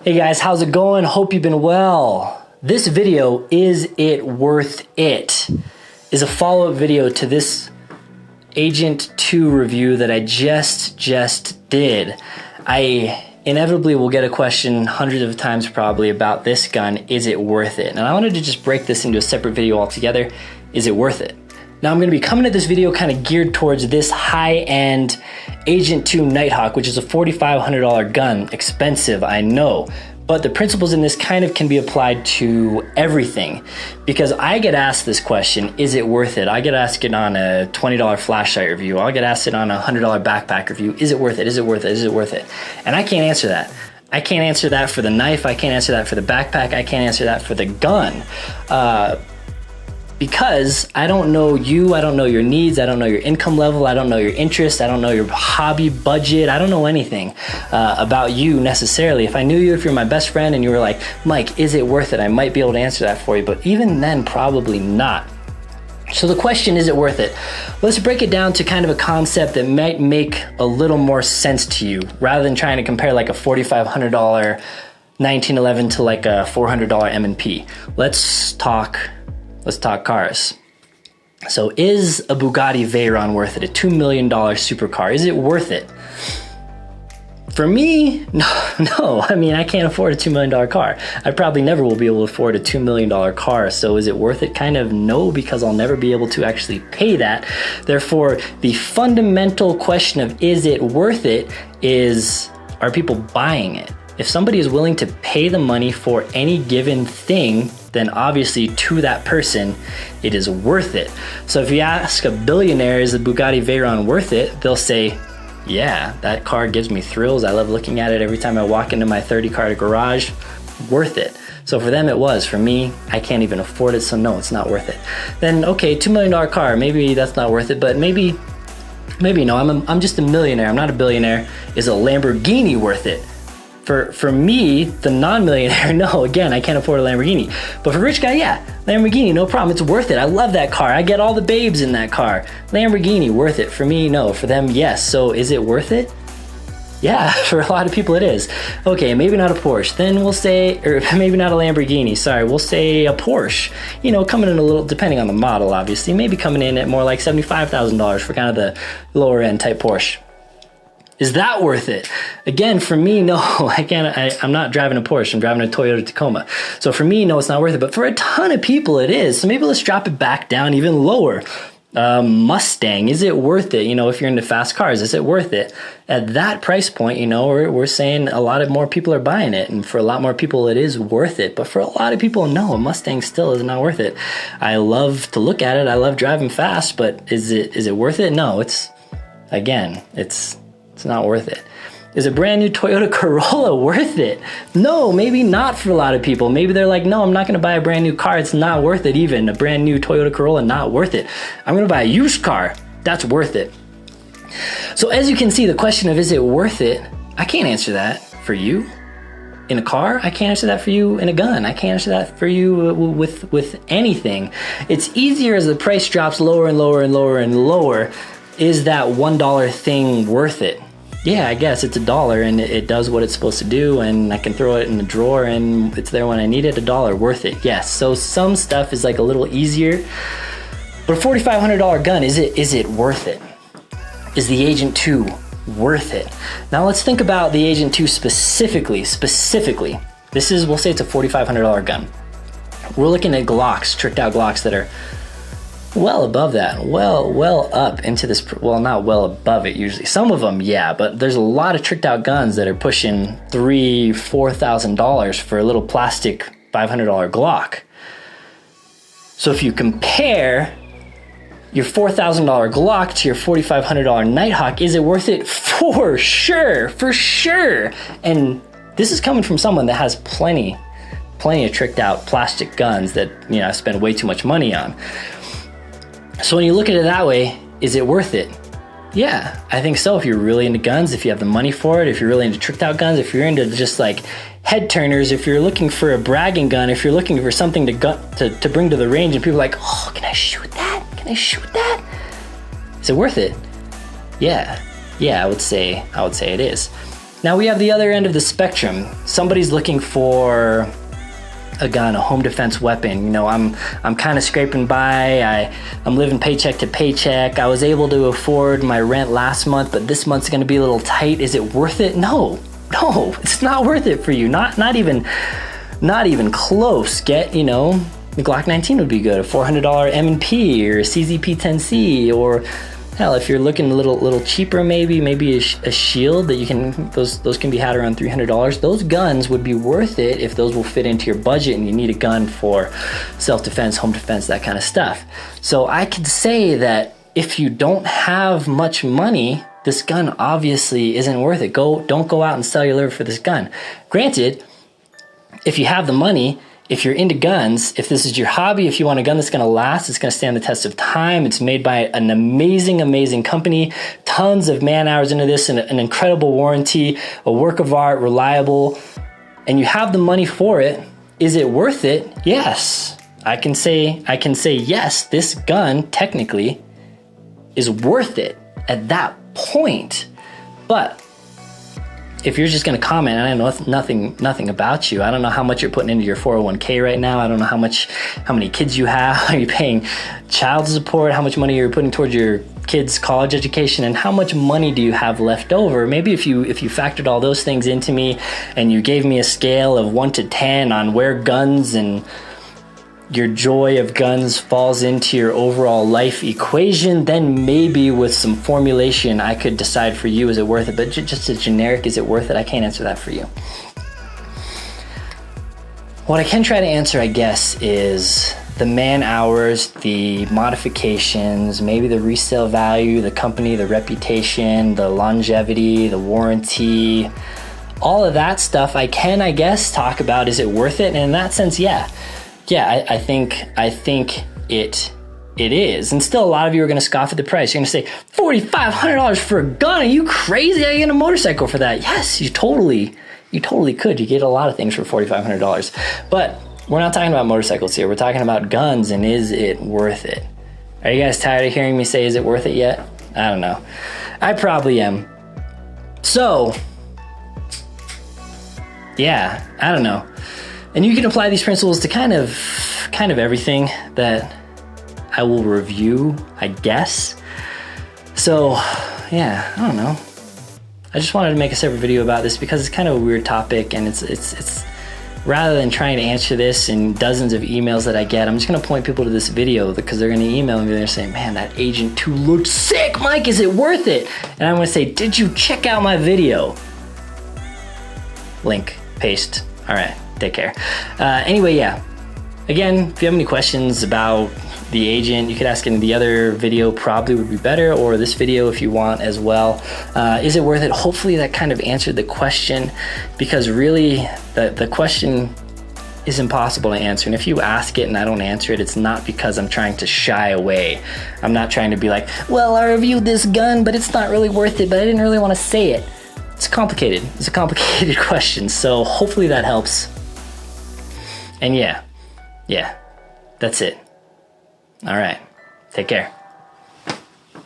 Hey guys, how's it going? Hope you've been well. This video, Is It Worth It? Is a follow-up video to this Agent 2 review that I just did. I inevitably will get a question hundreds of times probably about this gun, is it worth it? And I wanted to just break this into a separate video altogether. Is it worth it? Now I'm gonna be coming at this video kind of geared towards this high-end Agent 2 Nighthawk, which is a $4,500 gun. Expensive, I know. But the principles in this kind of can be applied to everything. Because I get asked this question, is it worth it? I get asked it on a $20 flashlight review. I'll get asked it on a $100 backpack review. Is it worth it? Is it worth it? Is it worth it? And I can't answer that. I can't answer that for the knife. I can't answer that for the backpack. I can't answer that for the gun. Because I don't know you, I don't know your needs, I don't know your income level, I don't know your interests, I don't know your hobby budget, I don't know anything about you necessarily. If I knew you, if you're my best friend and you were like, Mike, is it worth it? I might be able to answer that for you, but even then, probably not. So the question, is it worth it? Let's break it down to kind of a concept that might make a little more sense to you, rather than trying to compare like a $4,500 1911 to like a $400 M&P. Let's talk cars. So is a Bugatti Veyron worth it? A $2 million supercar, is it worth it? For me, no. I mean, I can't afford a $2 million car. I probably never will be able to afford a $2 million car. So is it worth it? Kind of no, because I'll never be able to actually pay that. Therefore, the fundamental question of is it worth it is, are people buying it? If somebody is willing to pay the money for any given thing, then obviously to that person, it is worth it. So if you ask a billionaire, is the Bugatti Veyron worth it? They'll say, yeah, that car gives me thrills. I love looking at it every time I walk into my 30-car garage. Worth it. So for them it was. For me, I can't even afford it, so no, it's not worth it. Then okay, $2 million car, maybe that's not worth it, but maybe no, I'm just a millionaire, I'm not a billionaire. Is a Lamborghini worth it? For me, the non-millionaire, no, again, I can't afford a Lamborghini. But for a rich guy, yeah, Lamborghini, no problem, it's worth it. I love that car, I get all the babes in that car. Lamborghini, worth it. For me, no. For them, yes. So is it worth it? Yeah, for a lot of people it is. Okay, maybe not a Porsche. Then we'll say, or maybe not a Lamborghini, sorry, we'll say a Porsche. You know, coming in a little, depending on the model, obviously, maybe coming in at more like $75,000 for kind of the lower end type Porsche. Is that worth it? Again, for me, no. I'm not driving a Porsche, I'm driving a Toyota Tacoma. So for me, no, it's not worth it. But for a ton of people, it is. So maybe let's drop it back down even lower. Mustang, is it worth it? You know, if you're into fast cars, is it worth it? At that price point, you know, we're saying a lot of more people are buying it. And for a lot more people, it is worth it. But for a lot of people, no, a Mustang still is not worth it. I love to look at it. I love driving fast, but is it worth it? No, it's not worth it. Is a brand new Toyota Corolla worth it? No, maybe not for a lot of people. Maybe they're like, no, I'm not gonna buy a brand new car. It's not worth it even. A brand new Toyota Corolla, not worth it. I'm gonna buy a used car. That's worth it. So as you can see, the question of is it worth it, I can't answer that for you in a car. I can't answer that for you in a gun. I can't answer that for you with anything. It's easier as the price drops lower and lower and lower and lower. Is that $1 thing worth it? Yeah, I guess it's $1 and it does what it's supposed to do, and I can throw it in the drawer and it's there when I need it. $1, worth it, yes. So some stuff is like a little easier, but a $4,500 gun, is it worth it? Is the Agent 2 worth it? Now let's think about the Agent 2 specifically. This is, we'll say it's a $4,500 gun. We're looking at Glocks, tricked out Glocks that are well above that, well up into this, well, not well above it usually. Some of them, yeah, but there's a lot of tricked out guns that are pushing $3,000, $4,000 for a little plastic $500 Glock. So if you compare your $4,000 Glock to your $4,500 Nighthawk, is it worth it? For sure. And this is coming from someone that has plenty of tricked out plastic guns that, you know, I spend way too much money on. So when you look at it that way, is it worth it? Yeah, I think so. If you're really into guns, if you have the money for it, if you're really into tricked out guns, if you're into just like head turners, if you're looking for a bragging gun, if you're looking for something to bring to the range and people are like, oh, can I shoot that? Can I shoot that? Is it worth it? Yeah, I would say it is. Now we have the other end of the spectrum. Somebody's looking for a gun, a home defense weapon. You know, I'm kind of scraping by. I'm living paycheck to paycheck. I was able to afford my rent last month, but this month's gonna be a little tight. Is it worth it? No, it's not worth it for you. Not even close. Get, you know, the Glock 19 would be good, a $400 M&P or a CZP 10C, or hell, if you're looking a little cheaper, maybe a shield that you can, those can be had around $300. Those guns would be worth it if those will fit into your budget and you need a gun for self-defense, home defense, that kind of stuff. So I could say that if you don't have much money, this gun obviously isn't worth it. Don't go out and sell your liver for this gun. Granted, if you have the money, if you're into guns, if this is your hobby, if you want a gun that's gonna last, it's gonna stand the test of time, it's made by an amazing company, tons of man hours into this, and an incredible warranty, a work of art, reliable, and you have the money for it, is it worth it? Yes. I can say yes, this gun technically is worth it at that point. But if you're just gonna comment, and I know nothing about you, I don't know how much you're putting into your 401k right now, I don't know how many kids you have, are you paying child support, how much money you're putting towards your kids' college education, and how much money do you have left over? Maybe if you factored all those things into me and you gave me a scale of 1 to 10 on where guns and your joy of guns falls into your overall life equation, then maybe with some formulation I could decide for you, is it worth it? But just a generic, is it worth it? I can't answer that for you. What I can try to answer, I guess, is the man hours, the modifications, maybe the resale value, the company, the reputation, the longevity, the warranty, all of that stuff I can, I guess, talk about, is it worth it? And in that sense, yeah, I think it is. And still a lot of you are gonna scoff at the price. You're gonna say, $4,500 for a gun? Are you crazy? I get a motorcycle for that. Yes, you totally could. You get a lot of things for $4,500. But we're not talking about motorcycles here. We're talking about guns, and is it worth it? Are you guys tired of hearing me say, is it worth it yet? I don't know. I probably am. So, yeah, I don't know. And you can apply these principles to kind of everything that I will review, I guess. So, yeah, I don't know. I just wanted to make a separate video about this because it's kind of a weird topic, and it's rather than trying to answer this in dozens of emails that I get, I'm just gonna point people to this video because they're gonna email me and they're saying, man, that Agent 2 looked sick, Mike, is it worth it? And I'm gonna say, did you check out my video? Link, paste, all right. Take care. Anyway, yeah. Again, if you have any questions about the Agent, you could ask in the other video, probably would be better, or this video if you want as well. Is it worth it? Hopefully that kind of answered the question, because really the question is impossible to answer. And if you ask it and I don't answer it, it's not because I'm trying to shy away. I'm not trying to be like, well, I reviewed this gun, but it's not really worth it, but I didn't really want to say it. It's complicated. It's a complicated question. So hopefully that helps. And yeah, that's it. All right, take care.